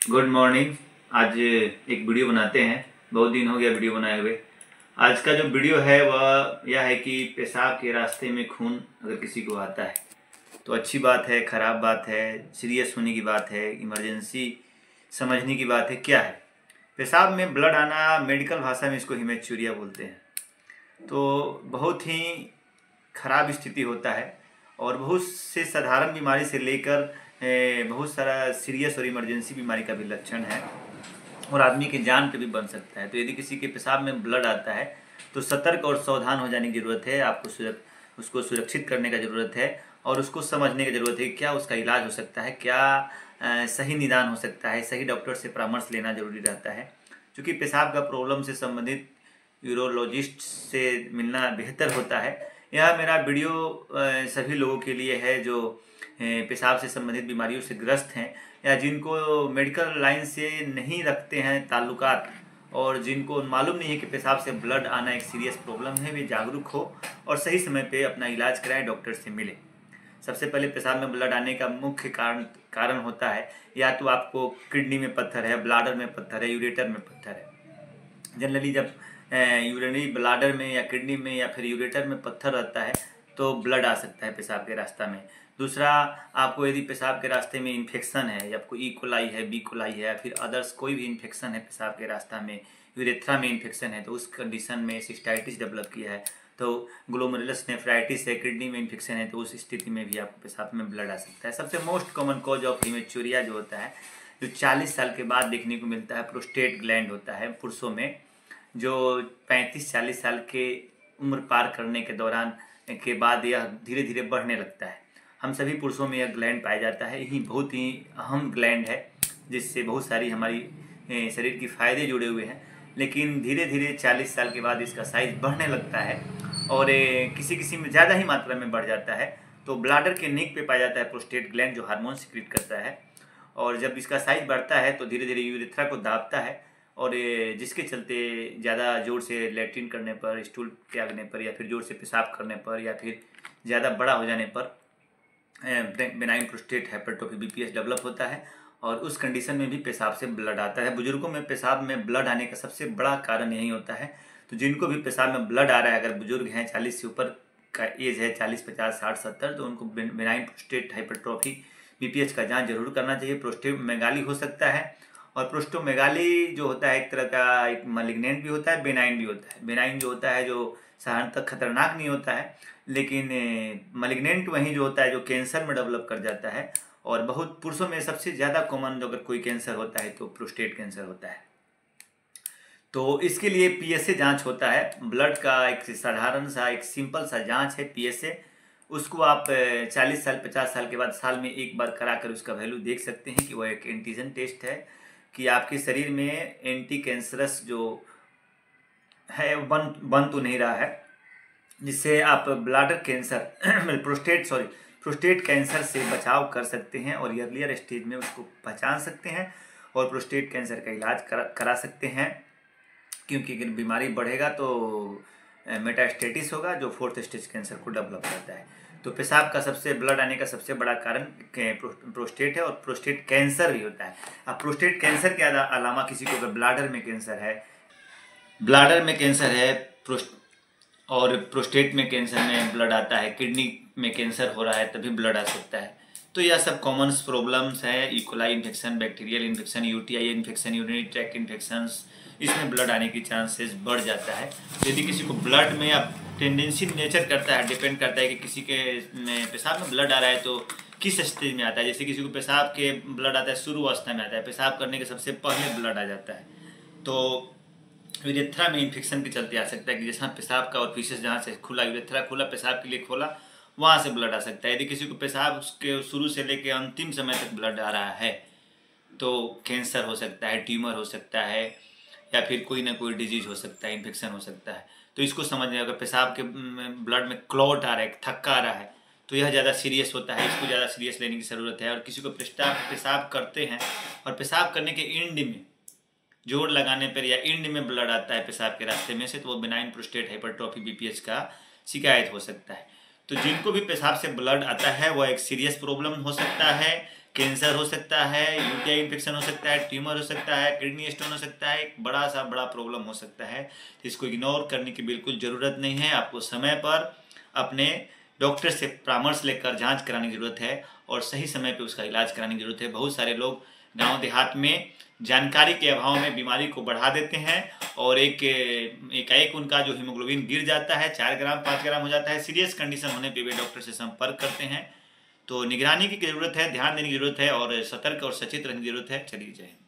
Good morning. आज एक video बनाते हैं, बहुत दिन हो गया वीडियो बनाए हुए। आज का जो वीडियो है वह यह है कि पेशाब के रास्ते में खून अगर किसी को आता है तो अच्छी बात है, ख़राब बात है, सीरियस होने की बात है, इमरजेंसी समझने की बात है, क्या है। पेशाब में ब्लड आना, मेडिकल भाषा में इसको हिमेचुरिया बोलते हैं। तो बहुत ही खराब स्थिति होता है और बहुत से साधारण बीमारी से लेकर बहुत सारा सीरियस और इमरजेंसी बीमारी का भी लक्षण है और आदमी की जान पे भी बन सकता है। तो यदि किसी के पेशाब में ब्लड आता है तो सतर्क और सावधान हो जाने की ज़रूरत है। आपको उसको सुरक्षित करने का ज़रूरत है और उसको समझने की ज़रूरत है कि क्या उसका इलाज हो सकता है, क्या सही निदान हो सकता है। सही डॉक्टर से परामर्श लेना जरूरी रहता है। क्योंकि पेशाब का प्रॉब्लम से संबंधित यूरोलॉजिस्ट से मिलना बेहतर होता है। यह मेरा वीडियो सभी लोगों के लिए है जो पेशाब से संबंधित बीमारियों से ग्रस्त हैं या जिनको मेडिकल लाइन से नहीं रखते हैं ताल्लुकात और जिनको मालूम नहीं है कि पेशाब से ब्लड आना एक सीरियस प्रॉब्लम है। वे जागरूक हो और सही समय पे अपना इलाज कराएं, डॉक्टर से मिले। सबसे पहले पेशाब में ब्लड आने का मुख्य कारण होता है या तो आपको किडनी में पत्थर है, ब्लाडर में पत्थर है, यूरेटर में पत्थर है। जनरली जब यूरिनरी ब्लाडर में या किडनी में या फिर यूरेटर में पत्थर रहता है तो ब्लड आ सकता है पेशाब के रास्ता में। दूसरा, आपको यदि पेशाब के रास्ते में इन्फेक्शन है या आपको ई कोलाई है, बी कोलाई है या फिर अदर्स कोई भी इन्फेक्शन है पेशाब के रास्ता में, यूरेथ्रा में इन्फेक्शन है, तो उस कंडीशन में सिस्टाइटिस डेवलप किया है, तो ग्लोमेरुलस नेफ्राइटिस है, किडनी में इन्फेक्शन है, तो उस स्थिति में भी आपको पेशाब में ब्लड आ सकता है। सबसे मोस्ट कॉमन कॉज ऑफ हिमेचुरिया जो होता है, जो 40 साल के बाद देखने को मिलता है, प्रोस्टेट ग्लैंड होता है पुरुषों में, जो 35-40 साल के उम्र पार करने के दौरान के बाद यह धीरे धीरे बढ़ने लगता है। हम सभी पुरुषों में यह ग्लैंड पाया जाता है। यही बहुत ही अहम ग्लैंड है जिससे बहुत सारी हमारी शरीर की फ़ायदे जुड़े हुए हैं। लेकिन धीरे धीरे 40 साल के बाद इसका साइज़ बढ़ने लगता है और किसी किसी में ज़्यादा ही मात्रा में बढ़ जाता है। तो ब्लाडर के नीक पे पाया जाता है प्रोस्टेट ग्लैंड, जो हार्मोन सिक्रीट करता है, और जब इसका साइज़ बढ़ता है तो धीरे धीरे यूरेथ्रा को दाबता है और जिसके चलते ज़्यादा ज़ोर से लैट्रिन करने पर, स्टूल त्यागने पर या फिर ज़ोर से पेशाब करने पर या फिर ज़्यादा बड़ा हो जाने पर benign prostate hypertrophy BPH develop होता है और उस कंडीशन में भी पेशाब से ब्लड आता है। बुजुर्गों में पेशाब में ब्लड आने का सबसे बड़ा कारण यही होता है। तो जिनको भी पेशाब में ब्लड आ रहा है, अगर बुजुर्ग हैं, 40 से ऊपर का एज है, 40, 50, 60, 70, तो उनको बेनाइन प्रोस्टेट हाइपरट्रोफी बीपीएच का जांच जरूर करना चाहिए। प्रोस्टेटोमेगाली हो सकता है और प्रोस्टोमेगाली जो होता है एक तरह का एक मलिग्नेंट भी होता है, बेनाइन भी होता है। बेनाइन जो होता है जो साधारणतः खतरनाक नहीं होता है, लेकिन मलिग्नेंट वहीं जो होता है जो कैंसर में डेवलप कर जाता है। और बहुत पुरुषों में सबसे ज़्यादा कॉमन अगर कोई कैंसर होता है तो प्रोस्टेट कैंसर होता है। तो इसके लिए पीएसए जांच होता है। ब्लड का एक साधारण सा एक सिंपल सा जांच है पीएसए। उसको आप 40 साल 50 साल के बाद साल में एक बार करा कर उसका वैल्यू देख सकते हैं कि वह एक एंटीजन टेस्ट है कि आपके शरीर में एंटी कैंसरस जो है बन तो नहीं रहा है, जिससे आप ब्लाडर कैंसर प्रोस्टेट कैंसर से बचाव कर सकते हैं और अर्लियर स्टेज में उसको पहचान सकते हैं और प्रोस्टेट कैंसर का इलाज करा सकते हैं। क्योंकि अगर बीमारी बढ़ेगा तो मेटास्टेटिस होगा जो 4th स्टेज कैंसर को डेवलप करता है। तो पेशाब का ब्लड आने का सबसे बड़ा कारण प्रोस्टेट है और प्रोस्टेट कैंसर भी होता है। अब प्रोस्टेट कैंसर के अलावा किसी को अगर ब्लाडर में कैंसर है और प्रोस्टेट में कैंसर में ब्लड आता है, किडनी में कैंसर हो रहा है तभी ब्लड आ सकता है। तो यह सब कॉमन प्रॉब्लम्स है। E coli infection, bacterial infection, UTI infection, urinary tract infections, इसमें ब्लड आने की चांसेस बढ़ जाता है। तो यदि किसी को ब्लड में अब टेंडेंसी नेचर करता है, डिपेंड करता है कि किसी के पेशाब में ब्लड आ रहा है तो किस स्टेज में आता है। जैसे किसी को पेशाब के ब्लड आता है शुरू अवस्था में आता है, पेशाब करने के सबसे पहले ब्लड आ जाता है, तो यूरेथ्रा में इन्फेक्शन के चलते आ सकता है कि जैसा पेशाब का और फीसेस जहाँ से खुला, यूरेथ्रा खुला, पेशाब के लिए खोला, वहाँ से ब्लड आ सकता है। यदि किसी को पेशाब उसके शुरू से लेकर अंतिम समय तक ब्लड आ रहा है तो कैंसर हो सकता है, ट्यूमर हो सकता है या फिर कोई ना कोई डिजीज हो सकता है, इन्फेक्शन हो सकता है। तो इसको समझने, अगर पेशाब के ब्लड में क्लॉट आ रहा है, थक्का आ रहा है, तो यह ज़्यादा सीरियस होता है, इसको ज़्यादा सीरियस लेने की ज़रूरत है। और किसी को पेशाब करते हैं और पेशाब करने के एंड में, जोर लगाने पर या एंड में ब्लड आता है पेशाब के रास्ते में से, तो वो बेनाइन प्रोस्टेट हाइपरट्रोफी बीपीएच का शिकायत हो सकता है। तो जिनको भी पेशाब से ब्लड आता है वह एक सीरियस प्रॉब्लम हो सकता है, कैंसर हो सकता है, यूटीआई इन्फेक्शन हो सकता है, ट्यूमर हो सकता है, किडनी स्टोन हो सकता है, एक बड़ा प्रॉब्लम हो सकता है। तो इसको इग्नोर करने की बिल्कुल ज़रूरत नहीं है। आपको समय पर अपने डॉक्टर से परामर्श लेकर जांच कराने की ज़रूरत है और सही समय पे उसका इलाज कराने की ज़रूरत है। बहुत सारे लोग गांव देहात में जानकारी के अभाव में बीमारी को बढ़ा देते हैं और एक उनका जो हीमोग्लोबिन गिर जाता है, 4 ग्राम 5 ग्राम हो जाता है। सीरियस कंडीशन होने पे वे डॉक्टर से संपर्क करते हैं। तो निगरानी की ज़रूरत है, ध्यान देने की ज़रूरत है और सतर्क और सचेत रहने की ज़रूरत है। चलिए, जय हिंद।